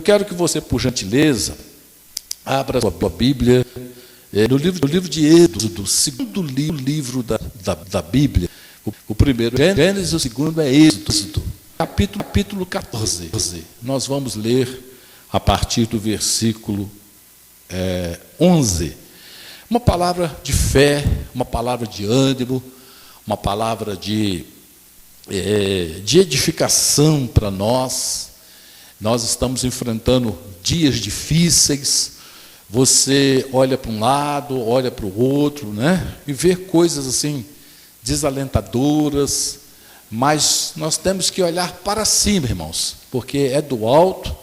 quero que você, por gentileza, abra a sua Bíblia no livro de Êxodo, o segundo livro da Bíblia. O primeiro é Gênesis, o segundo é Êxodo, capítulo 14. Nós vamos ler a partir do versículo 11. Uma palavra de fé, uma palavra de ânimo, uma palavra de edificação para nós. Nós estamos enfrentando dias difíceis. Você olha para um lado, olha para o outro, né? E vê coisas assim desalentadoras, mas nós temos que olhar para cima, irmãos, porque é do alto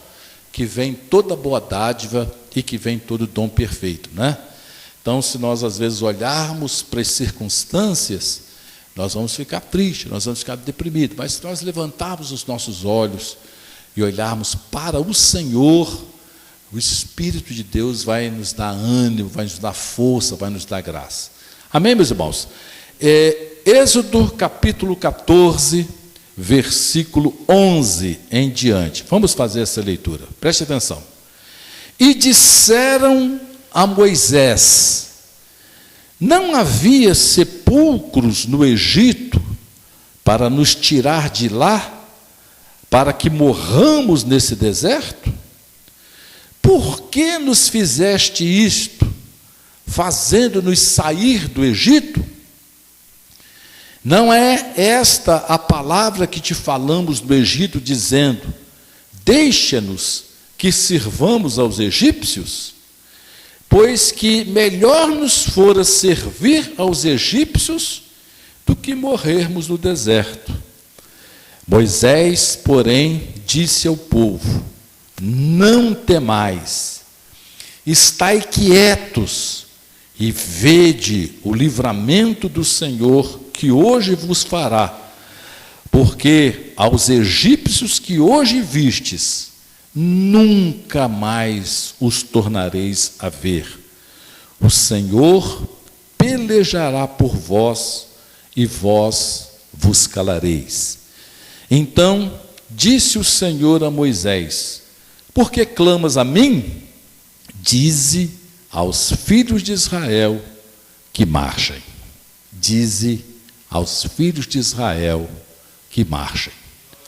que vem toda boa dádiva e que vem todo dom perfeito, né? Então, se nós às vezes olharmos para as circunstâncias, nós vamos ficar tristes, nós vamos ficar deprimidos, mas se nós levantarmos os nossos olhos e olharmos para o Senhor, o Espírito de Deus vai nos dar ânimo, vai nos dar força, vai nos dar graça. Amém, meus irmãos? Êxodo capítulo 14, versículo 11 em diante. Vamos fazer essa leitura, preste atenção. E disseram a Moisés: não havia sepulcros no Egito para nos tirar de lá, para que morramos nesse deserto? Por que nos fizeste isto, fazendo-nos sair do Egito? Não é esta a palavra que te falamos no Egito, dizendo: deixa-nos que sirvamos aos egípcios? Pois que melhor nos fora servir aos egípcios do que morrermos no deserto. Moisés, porém, disse ao povo: não temais, estai quietos e vede o livramento do Senhor que hoje vos fará, porque aos egípcios que hoje vistes, nunca mais os tornareis a ver. O Senhor pelejará por vós e vós vos calareis. Então disse o Senhor a Moisés: por que clamas a mim? Dize aos filhos de Israel que marchem. Dize aos filhos de Israel que marchem.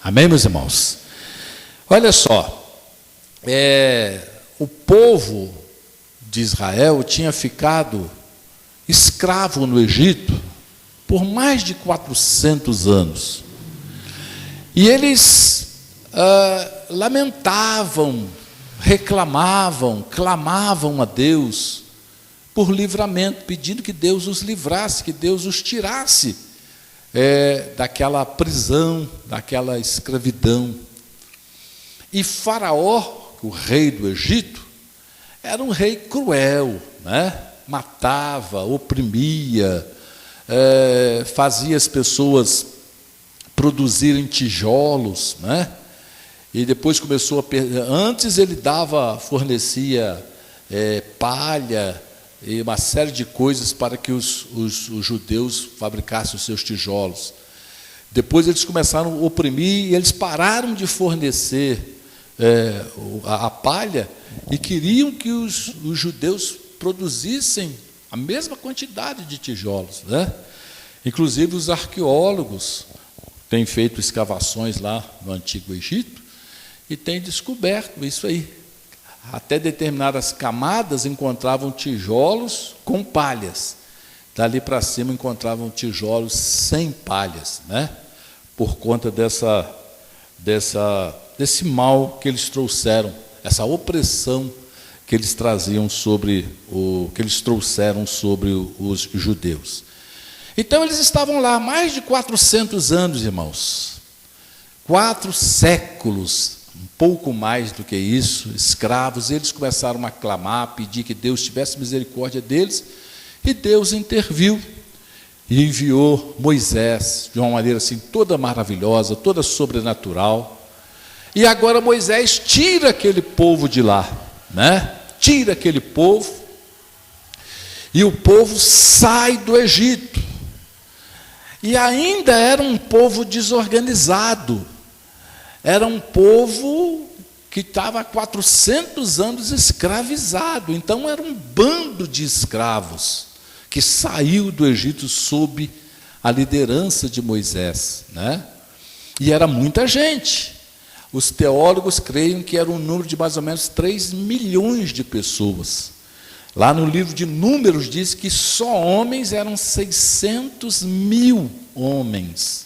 Amém, meus irmãos? Olha só, o povo de Israel tinha ficado escravo no Egito por mais de 400 anos. E eles lamentavam, reclamavam, clamavam a Deus por livramento, pedindo que Deus os livrasse, que Deus os tirasse daquela prisão, daquela escravidão. E Faraó, o rei do Egito, era um rei cruel, né? Matava, oprimia, fazia as pessoas produzirem tijolos, né? E depois começou antes ele fornecia palha e uma série de coisas para que os judeus fabricassem os seus tijolos. Depois eles começaram a oprimir e eles pararam de fornecer a palha e queriam que os judeus produzissem a mesma quantidade de tijolos, né? Inclusive os arqueólogos têm feito escavações lá no Antigo Egito e têm descoberto isso aí. Até determinadas camadas encontravam tijolos com palhas. Dali para cima encontravam tijolos sem palhas, né? Por conta desse mal que eles trouxeram, essa opressão que eles trouxeram sobre os judeus. Então eles estavam lá mais de 400 anos, irmãos. 4 séculos, um pouco mais do que isso, escravos. Eles começaram a clamar, a pedir que Deus tivesse misericórdia deles, e Deus interviu e enviou Moisés de uma maneira assim toda maravilhosa, toda sobrenatural. E agora Moisés tira aquele povo de lá, né? Tira aquele povo, e o povo sai do Egito. E ainda era um povo desorganizado, era um povo que estava há 400 anos escravizado. Então era um bando de escravos que saiu do Egito sob a liderança de Moisés, né? E era muita gente. Os teólogos creem que era um número de mais ou menos 3 milhões de pessoas. Lá no livro de Números diz que só homens eram 600 mil homens.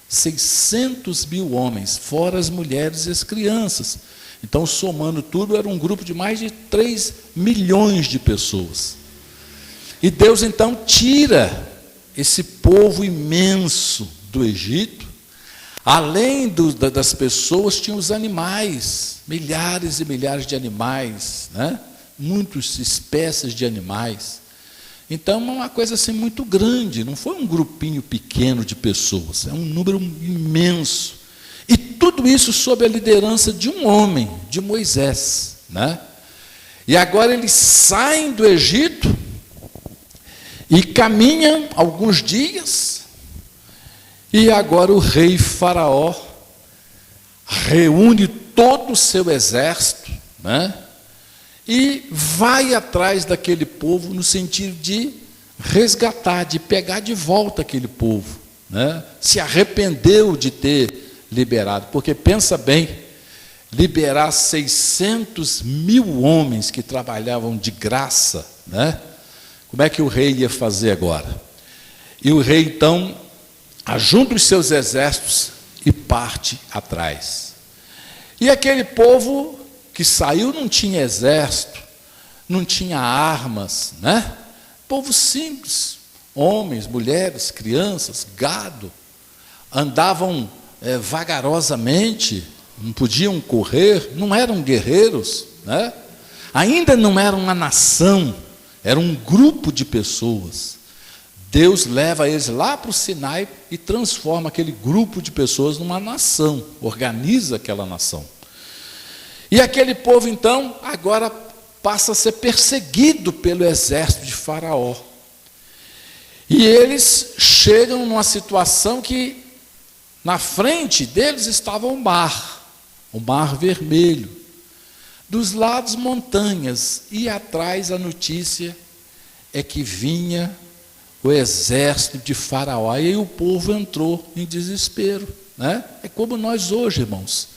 600 mil homens, fora as mulheres e as crianças. Então, somando tudo, era um grupo de mais de 3 milhões de pessoas. E Deus, então, tira esse povo imenso do Egito. Além das pessoas, tinha os animais, milhares e milhares de animais, né? Muitas espécies de animais. Então, é uma coisa assim muito grande, não foi um grupinho pequeno de pessoas, é um número imenso. E tudo isso sob a liderança de um homem, de Moisés, né? E agora eles saem do Egito e caminham alguns dias, e agora o rei Faraó reúne todo o seu exército, né? E vai atrás daquele povo no sentido de resgatar, de pegar de volta aquele povo, né? Se arrependeu de ter liberado, porque pensa bem, liberar 600 mil homens que trabalhavam de graça, né? Como é que o rei ia fazer agora? E o rei então ajunta os seus exércitos e parte atrás. E aquele povo que saiu não tinha exército, não tinha armas, né? Povo simples, homens, mulheres, crianças, gado, andavam vagarosamente, não podiam correr, não eram guerreiros, né? Ainda não era uma nação, era um grupo de pessoas. Deus leva eles lá para o Sinai e transforma aquele grupo de pessoas numa nação, organiza aquela nação. E aquele povo, então, agora passa a ser perseguido pelo exército de Faraó. E eles chegam numa situação que, na frente deles estava o Mar Vermelho. Dos lados, montanhas, e atrás a notícia é que vinha o exército de Faraó. E aí o povo entrou em desespero, né? É como nós hoje, irmãos.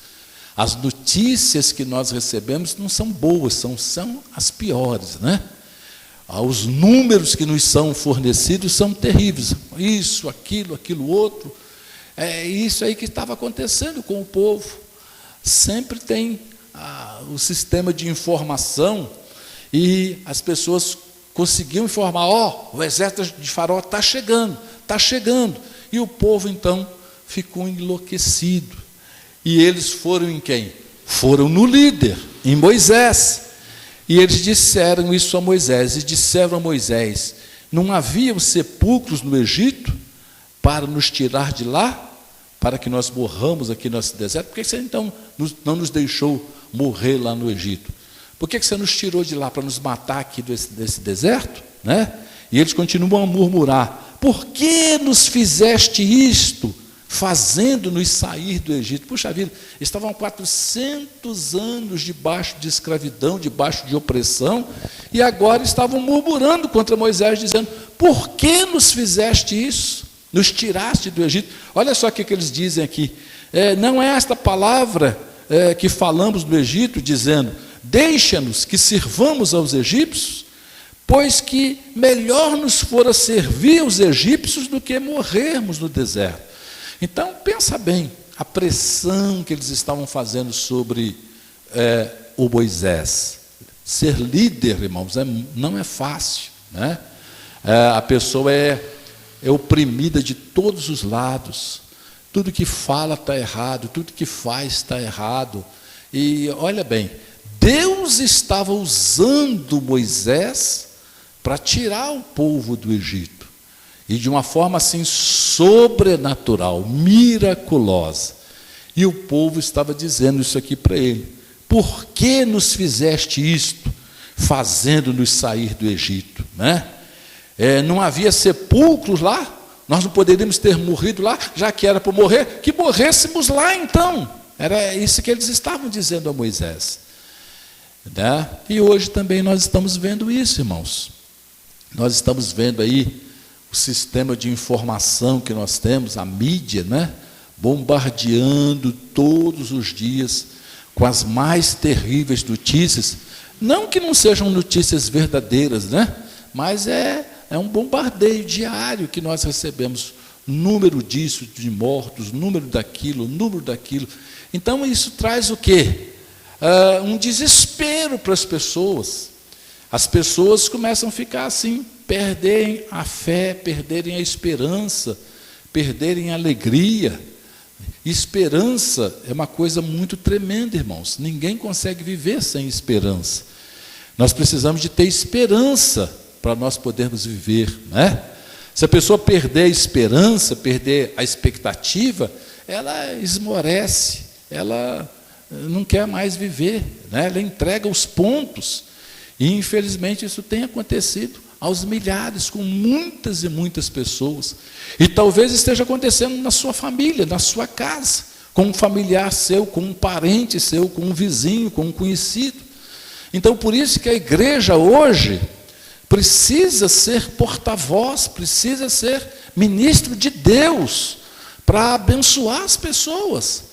As notícias que nós recebemos não são boas, são as piores, né? Os números que nos são fornecidos são terríveis. Isso, aquilo outro. É isso aí que estava acontecendo com o povo. Sempre tem o sistema de informação e as pessoas conseguiam informar, o exército de Faraó está chegando. E o povo, então, ficou enlouquecido. E eles foram em quem? Foram no líder, em Moisés. E eles disseram isso a Moisés, e disseram a Moisés, não haviam sepulcros no Egito para nos tirar de lá, para que nós morramos aqui nesse deserto? Por que você então não nos deixou morrer lá no Egito? Por que você nos tirou de lá para nos matar aqui desse deserto? Né? E eles continuam a murmurar, por que nos fizeste isto, fazendo-nos sair do Egito? Puxa vida, estavam 400 anos debaixo de escravidão, debaixo de opressão, e agora estavam murmurando contra Moisés, dizendo, por que nos fizeste isso? Nos tiraste do Egito? Olha só o que eles dizem aqui, não é esta palavra que falamos no Egito, dizendo, deixa-nos que sirvamos aos egípcios, pois que melhor nos fora servir aos egípcios do que morrermos no deserto. Então, pensa bem, a pressão que eles estavam fazendo sobre o Moisés. Ser líder, irmãos, não é fácil, né? A pessoa é oprimida de todos os lados. Tudo que fala está errado, tudo que faz está errado. E olha bem, Deus estava usando Moisés para tirar o povo do Egito. E de uma forma assim sobrenatural, miraculosa. E o povo estava dizendo isso aqui para ele. Por que nos fizeste isto, fazendo-nos sair do Egito? Né? Não havia sepulcros lá? Nós não poderíamos ter morrido lá, já que era para morrer, que morrêssemos lá então. Era isso que eles estavam dizendo a Moisés. Né? E hoje também nós estamos vendo isso, irmãos. Nós estamos vendo aí o sistema de informação que nós temos, a mídia, né? Bombardeando todos os dias com as mais terríveis notícias. Não que não sejam notícias verdadeiras, né? Mas é um bombardeio diário que nós recebemos. Número disso, de mortos, número daquilo. Então isso traz o quê? Um desespero para as pessoas. As pessoas começam a ficar assim, perderem a fé, perderem a esperança, perderem a alegria. Esperança é uma coisa muito tremenda, irmãos. Ninguém consegue viver sem esperança. Nós precisamos de ter esperança para nós podermos viver, né? Se a pessoa perder a esperança, perder a expectativa, ela esmorece, ela não quer mais viver, né? Ela entrega os pontos. E, infelizmente, isso tem acontecido aos milhares, com muitas e muitas pessoas. E talvez esteja acontecendo na sua família, na sua casa, com um familiar seu, com um parente seu, com um vizinho, com um conhecido. Então, por isso que a igreja hoje precisa ser porta-voz, precisa ser ministro de Deus, para abençoar as pessoas.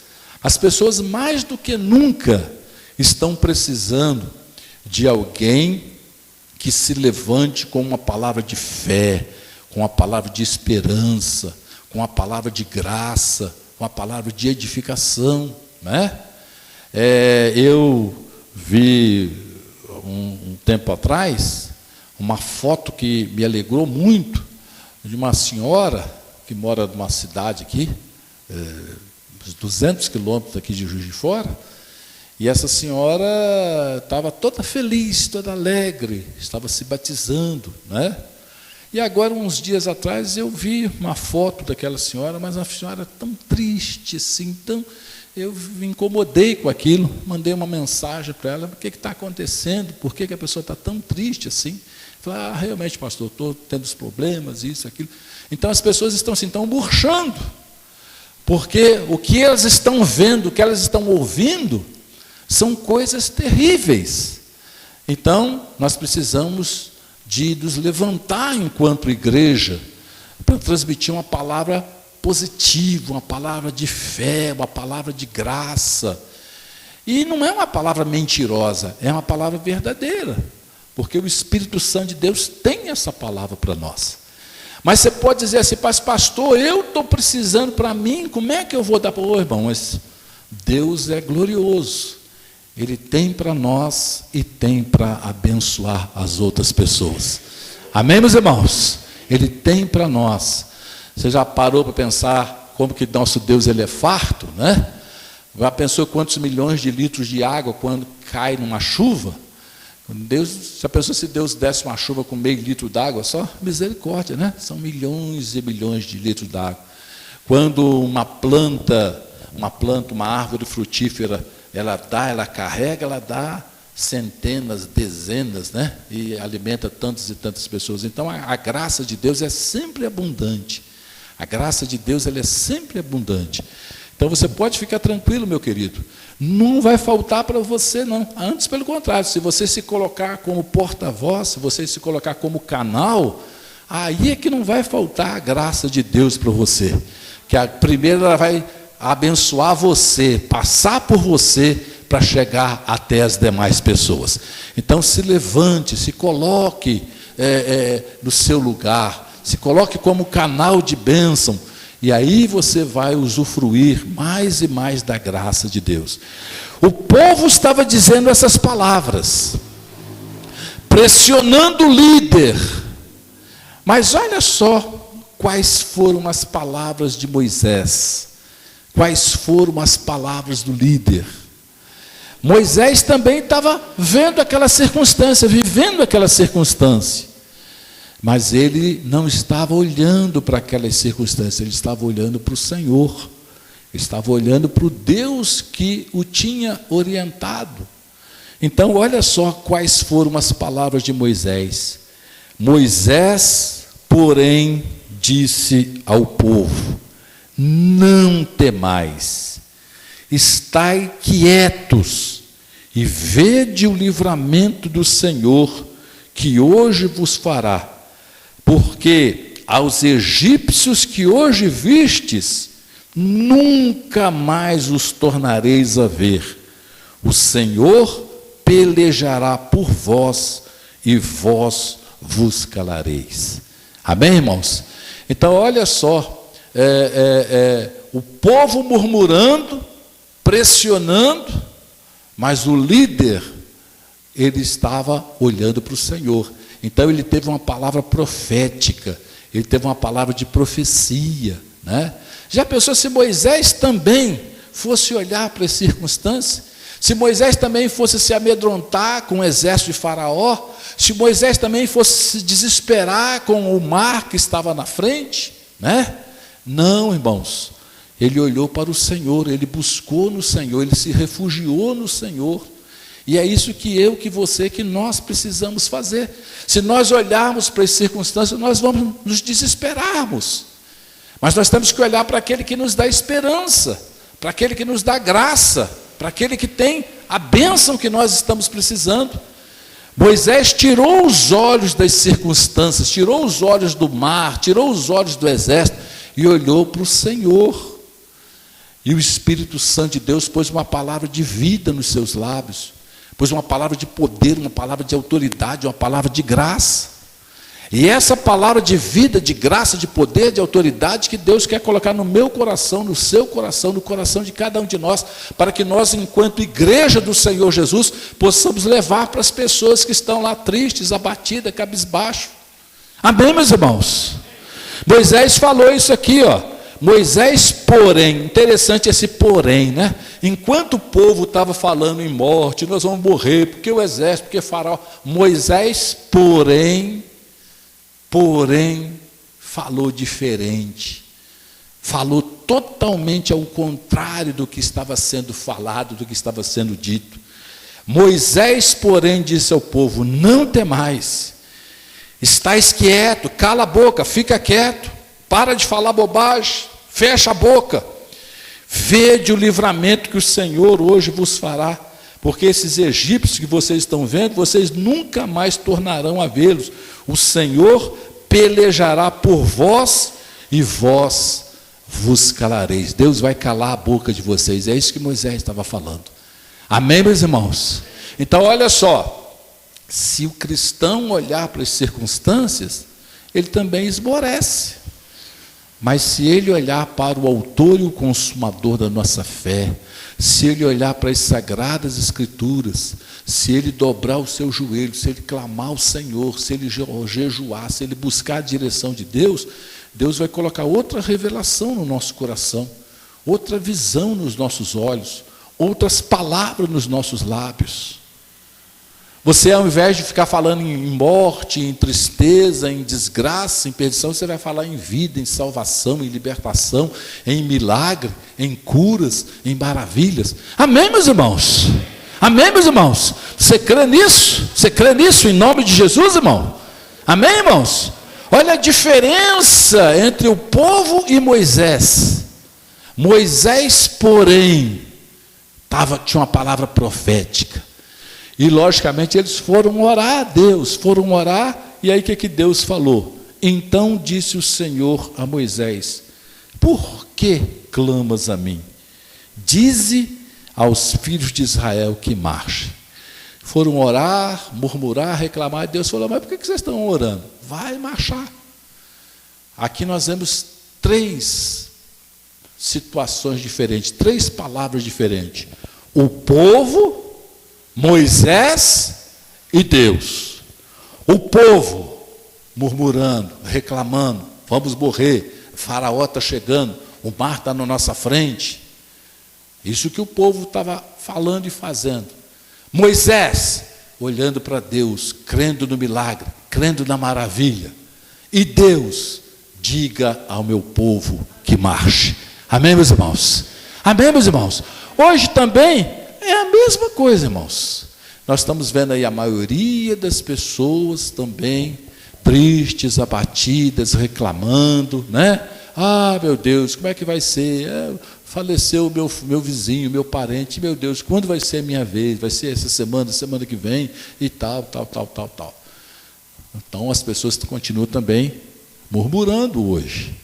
As pessoas, mais do que nunca, estão precisando de alguém que se levante com uma palavra de fé, com uma palavra de esperança, com uma palavra de graça, com uma palavra de edificação, né? Eu vi um tempo atrás uma foto que me alegrou muito, de uma senhora que mora numa cidade aqui, uns 200 quilômetros aqui de Juiz de Fora, e essa senhora estava toda feliz, toda alegre, estava se batizando, né? E agora, uns dias atrás, eu vi uma foto daquela senhora, mas uma senhora tão triste, assim, eu me incomodei com aquilo, mandei uma mensagem para ela: o que está acontecendo? Por que a pessoa está tão triste assim? Falei: realmente, pastor, estou tendo os problemas, isso, aquilo. Então as pessoas estão assim, estão murchando, porque o que elas estão vendo, o que elas estão ouvindo, são coisas terríveis. Então nós precisamos de nos levantar enquanto igreja, para transmitir uma palavra positiva, uma palavra de fé, uma palavra de graça. E não é uma palavra mentirosa, é uma palavra verdadeira, porque o Espírito Santo de Deus tem essa palavra para nós. Mas você pode dizer assim: pastor, eu estou precisando para mim, como é que eu vou dar para o irmão? Mas Deus é glorioso, Ele tem para nós e tem para abençoar as outras pessoas. Amém, meus irmãos? Ele tem para nós. Você já parou para pensar como que nosso Deus ele é farto, né? Já pensou quantos milhões de litros de água quando cai numa chuva? Já pensou se Deus desse uma chuva com meio litro d'água só? Misericórdia, né? São milhões e milhões de litros d'água. Quando uma planta, uma árvore frutífera, ela carrega, ela dá centenas, dezenas, né? E alimenta tantas e tantas pessoas. Então a graça de Deus é sempre abundante. A graça de Deus ela é sempre abundante. Então você pode ficar tranquilo, meu querido. Não vai faltar para você, não. Antes, pelo contrário, se você se colocar como porta-voz, se você se colocar como canal, aí é que não vai faltar a graça de Deus para você. Que a primeira ela vai abençoar você, passar por você para chegar até as demais pessoas. Então se levante, se coloque no seu lugar, se coloque como canal de bênção, e aí você vai usufruir mais e mais da graça de Deus. O povo estava dizendo essas palavras, pressionando o líder, mas olha só quais foram as palavras de Moisés, quais foram as palavras do líder. Moisés também estava vendo aquela circunstância, vivendo aquela circunstância, mas ele não estava olhando para aquelas circunstâncias, ele estava olhando para o Senhor, ele estava olhando para o Deus que o tinha orientado. Então olha só quais foram as palavras de Moisés. Moisés, porém, disse ao povo: não temais, estai quietos e vede o livramento do Senhor, que hoje vos fará. Porque aos egípcios que hoje vistes, nunca mais os tornareis a ver. O Senhor pelejará por vós, e vós vos calareis. Amém, irmãos? Então, olha só, o povo murmurando, pressionando, mas o líder, ele estava olhando para o Senhor. Então, ele teve uma palavra profética, ele teve uma palavra de profecia, né? Já pensou se Moisés também fosse olhar para as circunstâncias? Se Moisés também fosse se amedrontar com o exército de Faraó? Se Moisés também fosse se desesperar com o mar que estava na frente, né? Não, irmãos. Ele olhou para o Senhor, ele buscou no Senhor, ele se refugiou no Senhor. E é isso que você, que nós precisamos fazer. Se nós olharmos para as circunstâncias, nós vamos nos desesperarmos. Mas nós temos que olhar para aquele que nos dá esperança, para aquele que nos dá graça, para aquele que tem a bênção que nós estamos precisando. Moisés tirou os olhos das circunstâncias, tirou os olhos do mar, tirou os olhos do exército e olhou para o Senhor. E o Espírito Santo de Deus pôs uma palavra de vida nos seus lábios, pôs uma palavra de poder, uma palavra de autoridade, uma palavra de graça. E essa palavra de vida, de graça, de poder, de autoridade que Deus quer colocar no meu coração, no seu coração, no coração de cada um de nós, para que nós, enquanto igreja do Senhor Jesus, possamos levar para as pessoas que estão lá tristes, abatidas, cabisbaixo. Amém, meus irmãos? Moisés falou isso aqui, ó. Moisés, porém, interessante esse porém, né? Enquanto o povo estava falando em morte, nós vamos morrer, porque o exército, porque Faraó, Moisés, porém, falou diferente, falou totalmente ao contrário do que estava sendo falado, do que estava sendo dito. Moisés, porém, disse ao povo: não temais, estais quieto, cala a boca, fica quieto, para de falar bobagem, fecha a boca, vede o livramento que o Senhor hoje vos fará, porque esses egípcios que vocês estão vendo, vocês nunca mais tornarão a vê-los. O Senhor pelejará por vós e vós vos calareis. Deus vai calar a boca de vocês. É isso que Moisés estava falando. Amém, meus irmãos? Então, olha só, se o cristão olhar para as circunstâncias, ele também esmorece. Mas se ele olhar para o autor e o consumador da nossa fé, se ele olhar para as sagradas escrituras, se ele dobrar o seu joelho, se ele clamar ao Senhor, se ele jejuar, se ele buscar a direção de Deus, Deus vai colocar outra revelação no nosso coração, outra visão nos nossos olhos, outras palavras nos nossos lábios. Você, ao invés de ficar falando em morte, em tristeza, em desgraça, em perdição, você vai falar em vida, em salvação, em libertação, em milagre, em curas, em maravilhas. Amém, meus irmãos? Amém, meus irmãos? Você crê nisso? Você crê nisso em nome de Jesus, irmão? Amém, irmãos? Olha a diferença entre o povo e Moisés. Moisés, porém, tinha uma palavra profética. E, logicamente, eles foram orar a Deus, foram orar, e aí o que Deus falou? Então disse o Senhor a Moisés: por que clamas a mim? Dize aos filhos de Israel que marchem. Foram orar, murmurar, reclamar, e Deus falou: mas por que vocês estão orando? Vai marchar. Aqui nós vemos 3 situações diferentes, 3 palavras diferentes. O povo, Moisés e Deus. O povo murmurando, reclamando: vamos morrer, o Faraó está chegando, o mar está na nossa frente. Isso que o povo estava falando e fazendo. Moisés olhando para Deus, crendo no milagre, crendo na maravilha. E Deus: diga ao meu povo que marche. Amém, meus irmãos? Amém, meus irmãos? Hoje também é a mesma coisa, irmãos. Nós estamos vendo aí a maioria das pessoas também tristes, abatidas, reclamando, né? Ah, meu Deus, como é que vai ser? faleceu o meu vizinho, meu parente, meu Deus, quando vai ser a minha vez? Vai ser essa semana, semana que vem, e tal. Então as pessoas continuam também murmurando hoje.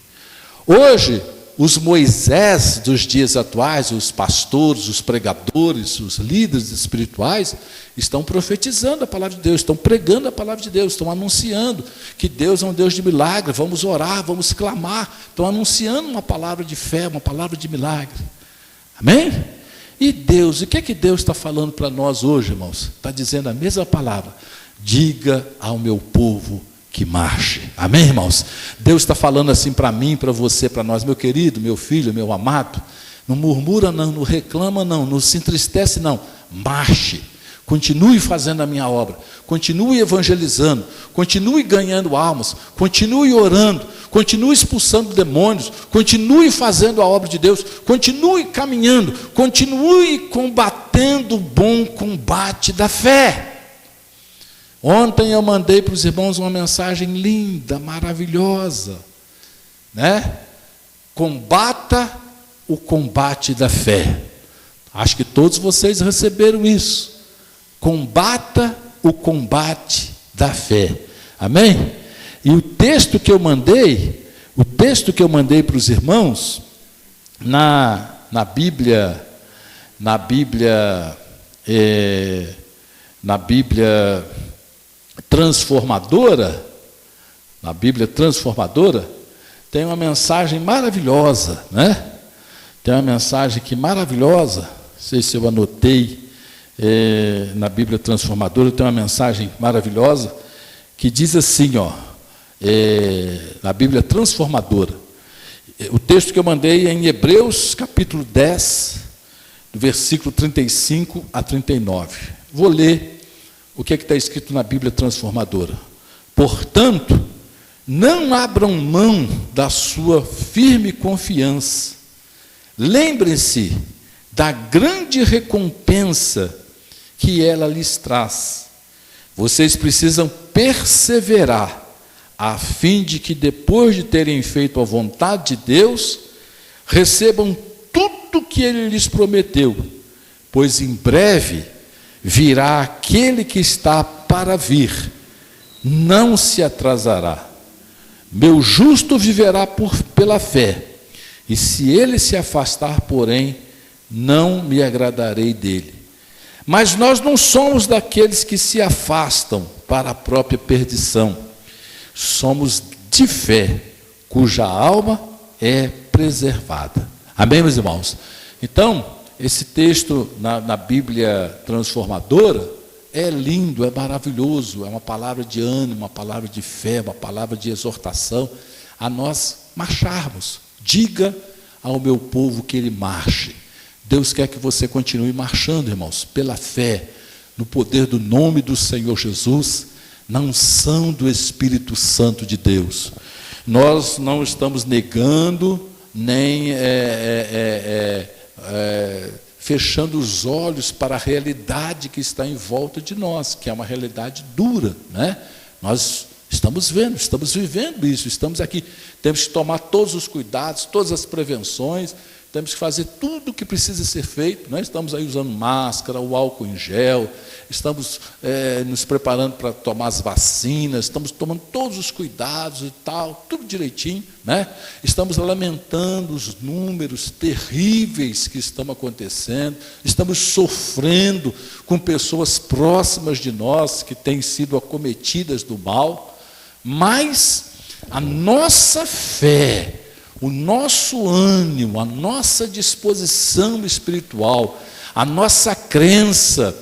Hoje, os Moisés dos dias atuais, os pastores, os pregadores, os líderes espirituais, estão profetizando a palavra de Deus, estão pregando a palavra de Deus, estão anunciando que Deus é um Deus de milagre, vamos orar, vamos clamar, estão anunciando uma palavra de fé, uma palavra de milagre. Amém? E Deus, o que é que Deus está falando para nós hoje, irmãos? Está dizendo a mesma palavra: diga ao meu povo que marche. Amém, irmãos? Deus está falando assim para mim, para você, para nós, meu querido, meu filho, meu amado. Não murmura não, não reclama não se entristece não. Marche. Continue fazendo a minha obra. Continue evangelizando. Continue ganhando almas. Continue orando. Continue expulsando demônios. Continue fazendo a obra de Deus. Continue caminhando. Continue combatendo o bom combate da fé. Ontem eu mandei para os irmãos uma mensagem linda, maravilhosa, né? Combata o combate da fé. Acho que todos vocês receberam isso. Combata o combate da fé. Amém? E o texto que eu mandei para os irmãos, na Bíblia Transformadora, na Bíblia Transformadora, tem uma mensagem maravilhosa, né? Tem uma mensagem aqui maravilhosa, não sei se eu anotei, na Bíblia Transformadora, tem uma mensagem maravilhosa, que diz assim, na Bíblia Transformadora, o texto que eu mandei é em Hebreus, capítulo 10, do versículo 35 a 39. Vou ler o que está escrito na Bíblia Transformadora. Portanto, não abram mão da sua firme confiança. Lembrem-se da grande recompensa que ela lhes traz. Vocês precisam perseverar, a fim de que, depois de terem feito a vontade de Deus, recebam tudo o que Ele lhes prometeu, pois em breve virá aquele que está para vir, não se atrasará. Meu justo viverá pela fé, e se ele se afastar, porém, não me agradarei dele. Mas nós não somos daqueles que se afastam para a própria perdição. Somos de fé, cuja alma é preservada. Amém, meus irmãos? Então, esse texto na Bíblia Transformadora é lindo, é maravilhoso, é uma palavra de ânimo, uma palavra de fé, uma palavra de exortação a nós marcharmos. Diga ao meu povo que ele marche. Deus quer que você continue marchando, irmãos, pela fé, no poder do nome do Senhor Jesus, na unção do Espírito Santo de Deus. Nós não estamos negando, nem fechando os olhos para a realidade que está em volta de nós, que é uma realidade dura, né? Nós estamos vendo, estamos vivendo isso, estamos aqui, temos que tomar todos os cuidados, todas as prevenções, temos que fazer tudo o que precisa ser feito, né? Estamos aí usando máscara, o álcool em gel, estamos nos preparando para tomar as vacinas, estamos tomando todos os cuidados e tal, tudo direitinho, né? Estamos lamentando os números terríveis que estão acontecendo, estamos sofrendo com pessoas próximas de nós que têm sido acometidas do mal, mas a nossa fé, o nosso ânimo, a nossa disposição espiritual, a nossa crença,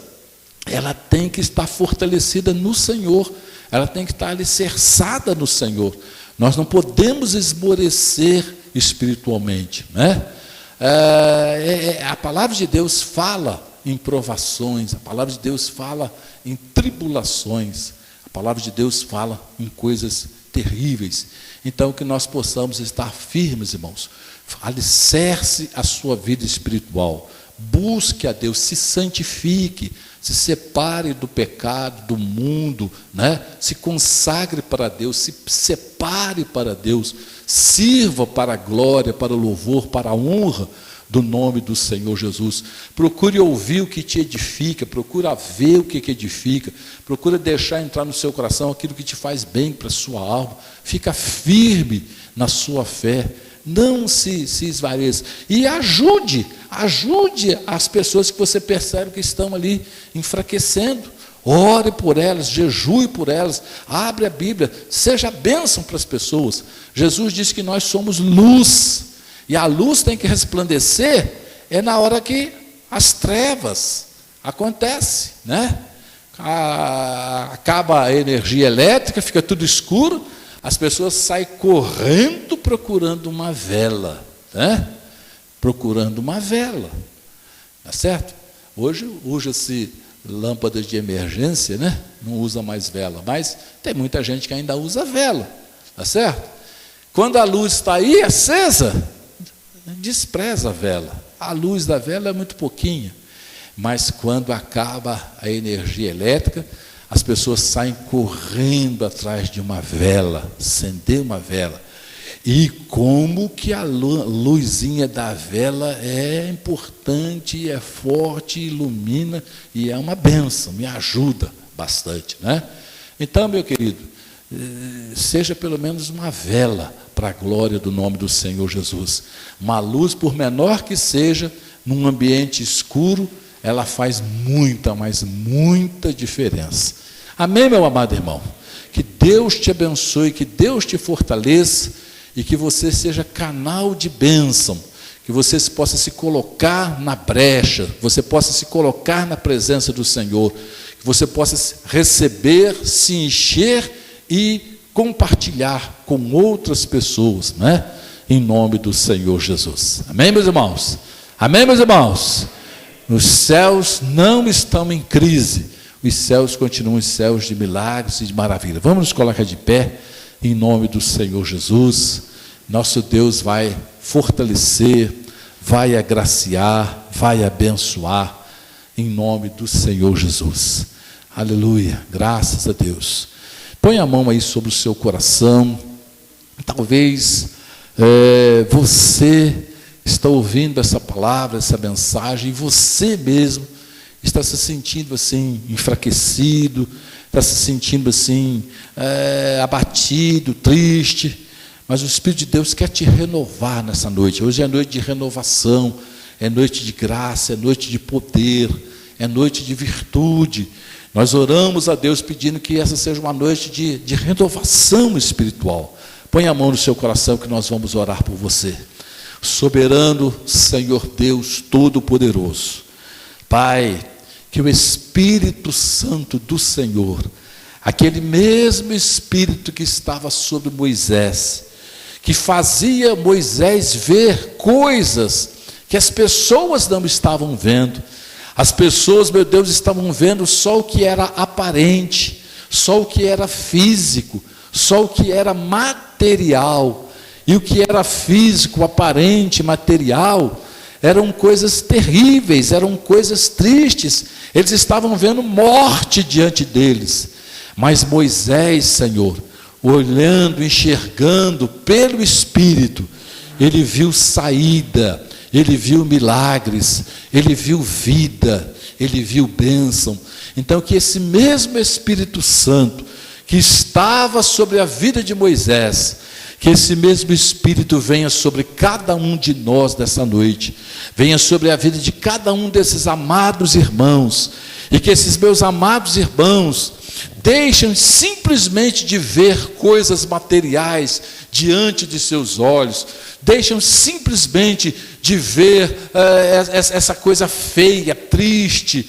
ela tem que estar fortalecida no Senhor, ela tem que estar alicerçada no Senhor. Nós não podemos esmorecer espiritualmente, né? A palavra de Deus fala em provações, a palavra de Deus fala em tribulações, a palavra de Deus fala em coisas terríveis. Então, que nós possamos estar firmes, irmãos. Alicerce a sua vida espiritual. Busque a Deus, se santifique, se separe do pecado, do mundo, né? Se consagre para Deus, se separe para Deus, sirva para a glória, para o louvor, para a honra do nome do Senhor Jesus. Procure ouvir o que te edifica, procura ver o que edifica, procura deixar entrar no seu coração aquilo que te faz bem para a sua alma. Fica firme na sua fé, não se esvareça. E ajude as pessoas que você percebe que estão ali enfraquecendo. Ore por elas, jejue por elas, abre a Bíblia, seja bênção para as pessoas. Jesus disse que nós somos luz, e a luz tem que resplandecer na hora que as trevas acontecem, né? Acaba a energia elétrica, fica tudo escuro, as pessoas saem correndo procurando uma vela, né? Procurando uma vela, tá certo? Hoje usa-se lâmpadas de emergência, né? Não usa mais vela, mas tem muita gente que ainda usa vela, tá certo? Quando a luz está aí acesa, despreza a vela. A luz da vela é muito pouquinha, mas quando acaba a energia elétrica, as pessoas saem correndo atrás de uma vela, acender uma vela. E como que a luzinha da vela é importante, é forte, ilumina e é uma bênção, me ajuda bastante, né? Então, meu querido, seja pelo menos uma vela para a glória do nome do Senhor Jesus. Uma luz, por menor que seja, num ambiente escuro, ela faz muita, mas muita diferença. Amém, meu amado irmão? Que Deus te abençoe, que Deus te fortaleça e que você seja canal de bênção, que você possa se colocar na brecha, você possa se colocar na presença do Senhor, que você possa receber, se encher e compartilhar com outras pessoas, né? Em nome do Senhor Jesus. Amém, meus irmãos? Amém, meus irmãos? Os céus não estão em crise, os céus continuam os céus de milagres e de maravilha. Vamos nos colocar de pé, em nome do Senhor Jesus. Nosso Deus vai fortalecer, vai agraciar, vai abençoar, em nome do Senhor Jesus. Aleluia, graças a Deus. Põe a mão aí sobre o seu coração. Talvez você está ouvindo essa palavra, essa mensagem, e você mesmo está se sentindo assim, enfraquecido, está se sentindo assim, abatido, triste, mas o Espírito de Deus quer te renovar nessa noite. Hoje é noite de renovação, é noite de graça, é noite de poder, é noite de virtude. Nós oramos a Deus pedindo que essa seja uma noite de renovação espiritual. Põe a mão no seu coração que nós vamos orar por você. Soberano Senhor Deus Todo-Poderoso, Pai, que o Espírito Santo do Senhor, aquele mesmo Espírito que estava sobre Moisés, que fazia Moisés ver coisas que as pessoas não estavam vendo. As pessoas, meu Deus, estavam vendo só o que era aparente, só o que era físico, só o que era material. E o que era físico, aparente, material, eram coisas terríveis, eram coisas tristes. Eles estavam vendo morte diante deles. Mas Moisés, Senhor, olhando, enxergando pelo Espírito, ele viu saída, ele viu milagres, ele viu vida, ele viu bênção. Então que esse mesmo Espírito Santo que estava sobre a vida de Moisés, que esse mesmo Espírito venha sobre cada um de nós dessa noite, venha sobre a vida de cada um desses amados irmãos, e que esses meus amados irmãos deixem simplesmente de ver coisas materiais diante de seus olhos, deixam simplesmente de ver essa coisa feia, triste,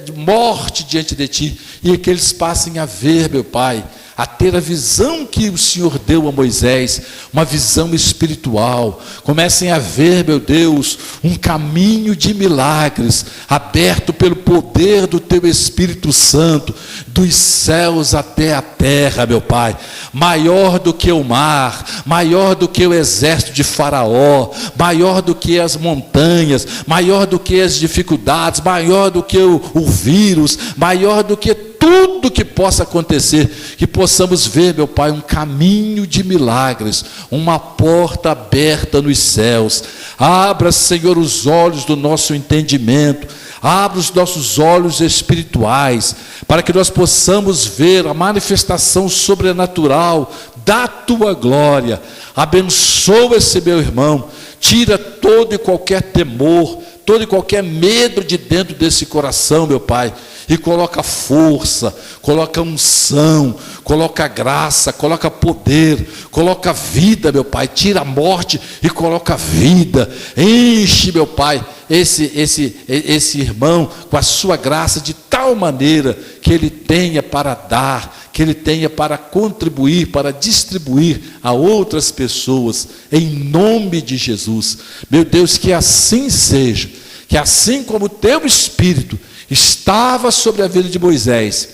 de morte diante de ti, e que eles passem a ver, meu Pai, a ter a visão que o Senhor deu a Moisés, uma visão espiritual. Comecem a ver, meu Deus, um caminho de milagres, aberto pelo poder do Teu Espírito Santo, dos céus até a terra, meu Pai, maior do que o mar, maior do que o exército de Faraó, maior do que as montanhas, maior do que as dificuldades, maior do que o vírus, maior do que tudo que possa acontecer, que possamos ver, meu Pai, um caminho de milagres, uma porta aberta nos céus. Abra, Senhor, os olhos do nosso entendimento, abra os nossos olhos espirituais, para que nós possamos ver a manifestação sobrenatural da Tua glória. Abençoa esse meu irmão, tira todo e qualquer temor, todo e qualquer medo de dentro desse coração, meu Pai, e coloca força, coloca unção, coloca graça, coloca poder, coloca vida, meu Pai, tira a morte e coloca vida. Enche, meu Pai, esse irmão com a sua graça de tal maneira que ele tenha para dar, que ele tenha para contribuir, para distribuir a outras pessoas, em nome de Jesus. Meu Deus, que assim seja, que assim como o Teu Espírito estava sobre a vida de Moisés,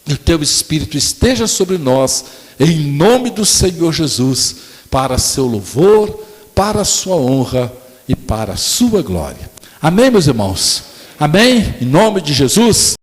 e o Teu Espírito esteja sobre nós, em nome do Senhor Jesus, para Seu louvor, para a Sua honra e para a Sua glória. Amém, meus irmãos? Amém? Em nome de Jesus.